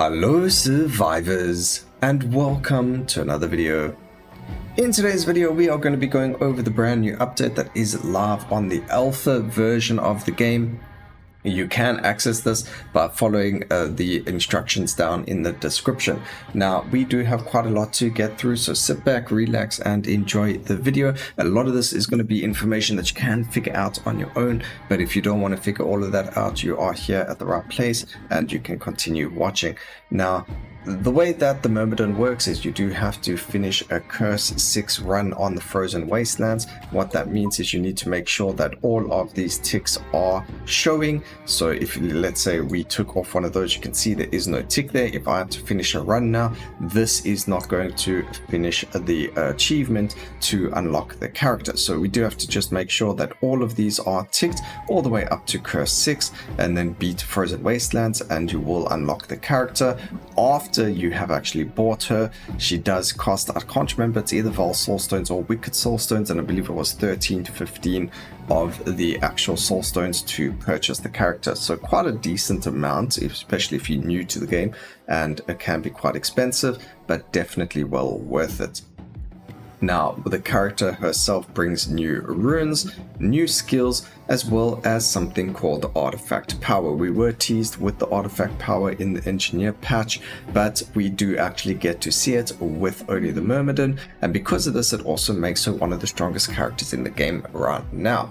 Hello survivors, and welcome to another video. In today's video we are going to be going over the brand new update that is live on the alpha version of the game. You can access this by following the instructions down in the description. Now, we do have quite a lot to get through, so sit back, relax, and enjoy the video. A lot of this is going to be information that you can figure out on your own, but if you don't want to figure all of that out, you are here at the right place and you can continue watching. Now, the way that the Meridon works is you do have to finish a Curse 6 run on the Frozen Wastelands. What that means is you need to make sure that all of these ticks are showing. So if, let's say, we took off one of those, you can see there is no tick there. If I had to finish a run now, this is not going to finish the achievement to unlock the character. So we do have to just make sure that all of these are ticked all the way up to Curse 6 and then beat Frozen Wastelands and you will unlock the character. After you have actually bought her, she does cost, I can't remember, it's either Val Soulstones or Wicked Soulstones, and I believe it was 13 to 15 of the actual Soulstones to purchase the character. So quite a decent amount, especially if you're new to the game, and it can be quite expensive, but definitely well worth it. Now, the character herself brings new runes, new skills, as well as something called Artifact Power. We were teased with the Artifact Power in the Engineer patch, but we do actually get to see it with only the Meridon, and because of this, it also makes her one of the strongest characters in the game right now.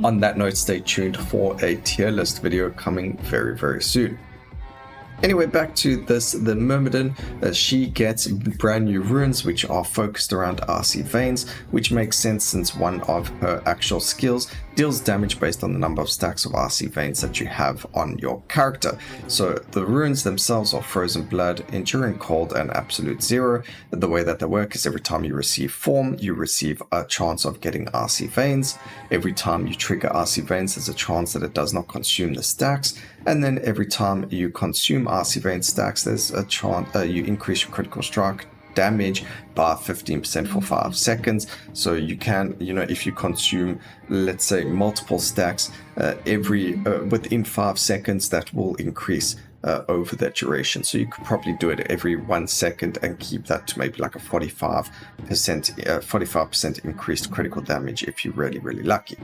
On that note, stay tuned for a tier list video coming very soon. Anyway, back to this, the Meridon, she gets brand new runes which are focused around Icy Veins, which makes sense since one of her actual skills deals damage based on the number of stacks of Icy Veins that you have on your character. So the runes themselves are Frozen Blood, Enduring Cold, and Absolute Zero. The way that they work is every time you receive form, you receive a chance of getting Icy Veins. Every time you trigger Icy Veins, there's a chance that it does not consume the stacks. And then every time you consume Icy Vein stacks, there's a chance you increase your critical strike damage by 15% for 5 seconds. So you can, if you consume, let's say, multiple stacks within 5 seconds, that will increase over that duration. So you could probably do it every 1 second and keep that to maybe like a 45% increased critical damage if you're really lucky.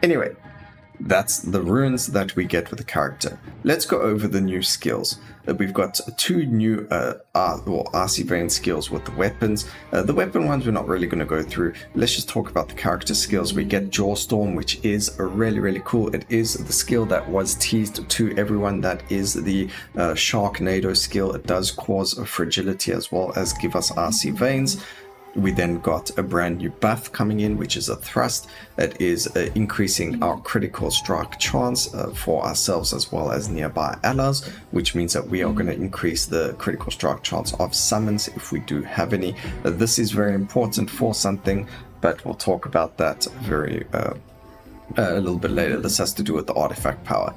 Anyway, that's the runes that we get with the character. Let's go over the new skills. We've got two new Icy Vein skills with the weapons. The weapon ones we're not really going to go through. Let's just talk about the character skills. We get Jawstorm, which is really cool. It is the skill that was teased to everyone. That is the Sharknado skill. It does cause a fragility as well as give us Icy Veins. We then got a brand new buff coming in, which is a thrust. That is increasing our critical strike chance for ourselves as well as nearby allies, which means that we are going to increase the critical strike chance of summons if we do have any. This is very important for something, but we'll talk about that a little bit later. This has to do with the Artifact Power.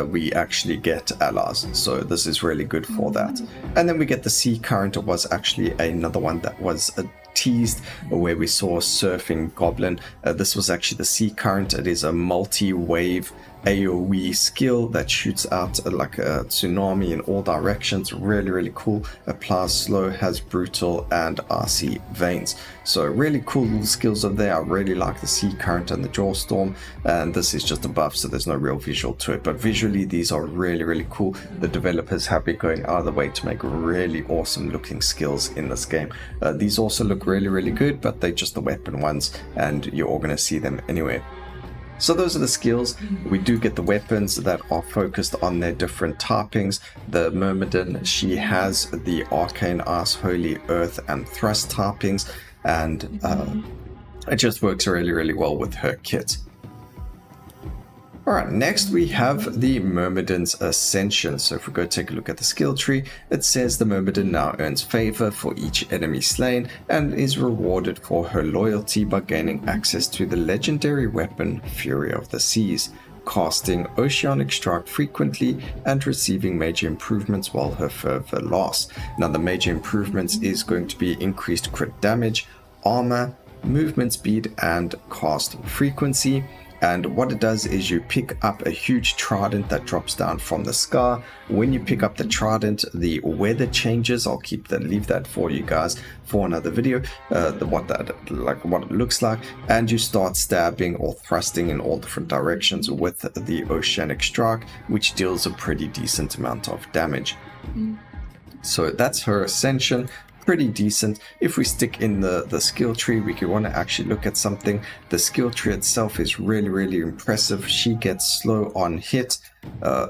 We actually get allies, so this is really good for that. And then we get the Sea Current. It was actually another one that was teased where we saw Surfing Goblin. This was actually the Sea Current. It is a multi-wave AoE skill that shoots out like a tsunami in all directions. Really cool. Applies slow, has brutal and Icy Veins. So really cool little skills over there. I really like the Sea Current and the Jawstorm, and this is just a buff, so there's no real visual to it, but visually these are really cool. The developers have been going out of the way to make really awesome looking skills in this game. These also look really good, but they're just the weapon ones and you're all going to see them anyway. So those are the skills. We do get the weapons that are focused on their different typings. The Meridon, she has the Arcane Ice, Holy Earth and Thrust typings, and it just works really well with her kit. Alright, next we have the Meridon's Ascension. So if we go take a look at the skill tree, it says the Meridon now earns favor for each enemy slain and is rewarded for her loyalty by gaining access to the legendary weapon Fury of the Seas, casting Oceanic Strike frequently and receiving major improvements while her fervor lasts. Now the major improvements is going to be increased crit damage, armor, movement speed and cast frequency. And what it does is you pick up a huge trident that drops down from the sky. When you pick up the trident, the weather changes. I'll leave that for you guys for another video, what it looks like. And you start stabbing or thrusting in all different directions with the oceanic strike, which deals a pretty decent amount of damage. So that's her ascension. Pretty decent. If we stick in the skill tree, we could want to actually look at something. The skill tree itself is really impressive. She gets slow on hit,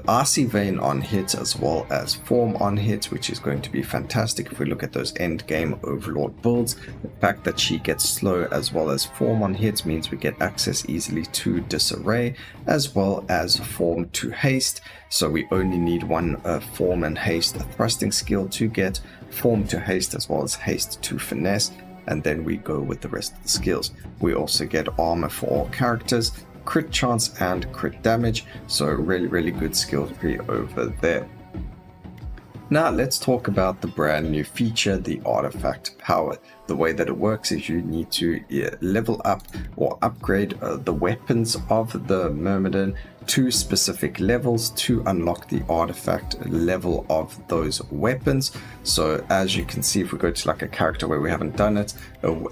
Icy Vein on hit, as well as form on hit, which is going to be fantastic if we look at those end game overlord builds. The fact that she gets slow as well as form on hit means we get access easily to disarray as well as form to haste. So we only need one form and haste thrusting skill to get form to haste as well as haste to finesse, and then we go with the rest of the skills. We also get armor for all characters, crit chance and crit damage, so really good skill tree over there. Now let's talk about the brand new feature, the artifact power. The way that it works is you need to level up or upgrade the weapons of the Myrmidon to specific levels to unlock the artifact level of those weapons. So as you can see, if we go to like a character where we haven't done it,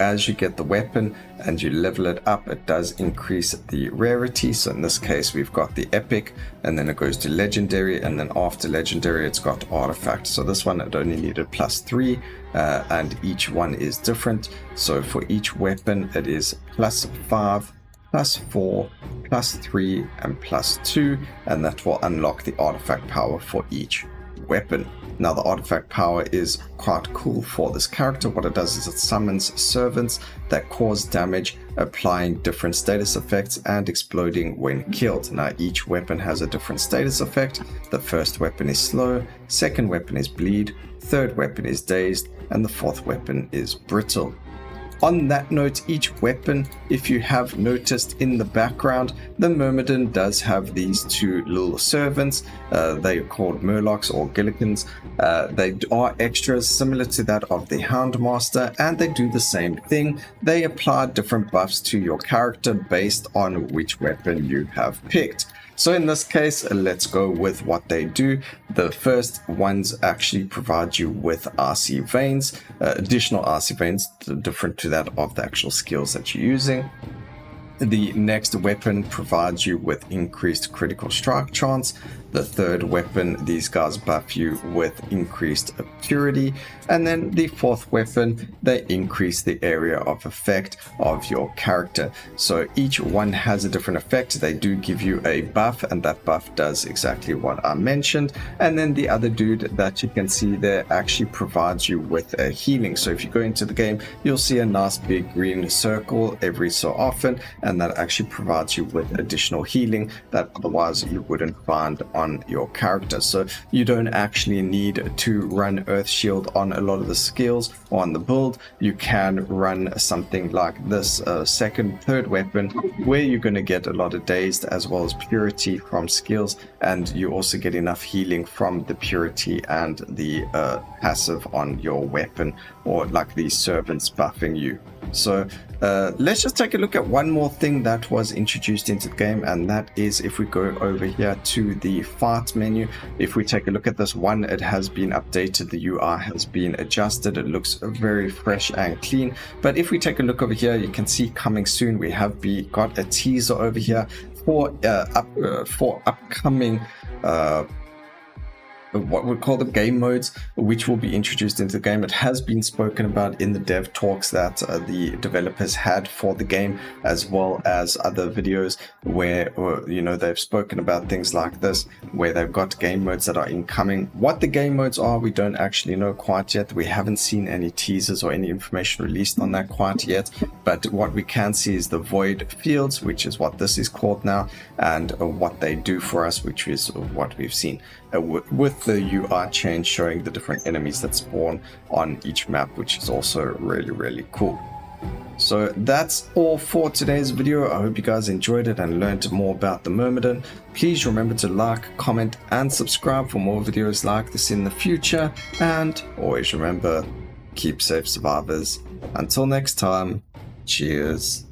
as you get the weapon and you level it up, it does increase the rarity. So in this case, we've got the epic, and then it goes to legendary, and then after legendary, it's got artifact. So this one, it only needed +3, and each one is different. So for each weapon, it is +5, +4, +3, and +2, and that will unlock the artifact power for each weapon. Now the artifact power is quite cool for this character. What it does is it summons servants that cause damage, applying different status effects and exploding when killed. Now each weapon has a different status effect. The first weapon is slow, second weapon is bleed, third weapon is dazed, and the fourth weapon is brittle. On that note, each weapon, if you have noticed in the background, the Myrmidon does have these two little servants. They are called Murlocks or Gillikins. They are extras similar to that of the Houndmaster, and they do the same thing. They apply different buffs to your character based on which weapon you have picked. So in this case, let's go with what they do. The first ones actually provide you with Icy Veins, additional Icy Veins, different to that of the actual skills that you're using. The next weapon provides you with increased critical strike chance. The third weapon, these guys buff you with increased purity. And then the fourth weapon, they increase the area of effect of your character. So each one has a different effect. They do give you a buff, and that buff does exactly what I mentioned. And then the other dude that you can see there actually provides you with a healing. So if you go into the game, you'll see a nice big green circle every so often, and that actually provides you with additional healing that otherwise you wouldn't find on your character. So you don't actually need to run Earth Shield on a lot of the skills or on the build. You can run something like this third weapon, where you're going to get a lot of dazed as well as purity from skills, and you also get enough healing from the purity and the passive on your weapon, or like these servants buffing you. So let's just take a look at one more thing that was introduced into the game, and that is if we go over here to the fight menu. If we take a look at this one, it has been updated, the UI has been adjusted, it looks very fresh and clean. But if we take a look over here, you can see coming soon, we have got a teaser over here for upcoming what we call the game modes, which will be introduced into the game. It has been spoken about in the dev talks that the developers had for the game, as well as other videos where they've spoken about things like this, where they've got game modes that are incoming. What the game modes are, we don't actually know quite yet. We haven't seen any teasers or any information released on that quite yet, but what we can see is the void fields, which is what this is called now, and what they do for us, which is what we've seen with the UI change showing the different enemies that spawn on each map, which is also really cool. So that's all for today's video. I hope you guys enjoyed it and learned more about the Myrmidon. Please remember to like, comment, and subscribe for more videos like this in the future. And always remember, keep safe, survivors. Until next time, cheers.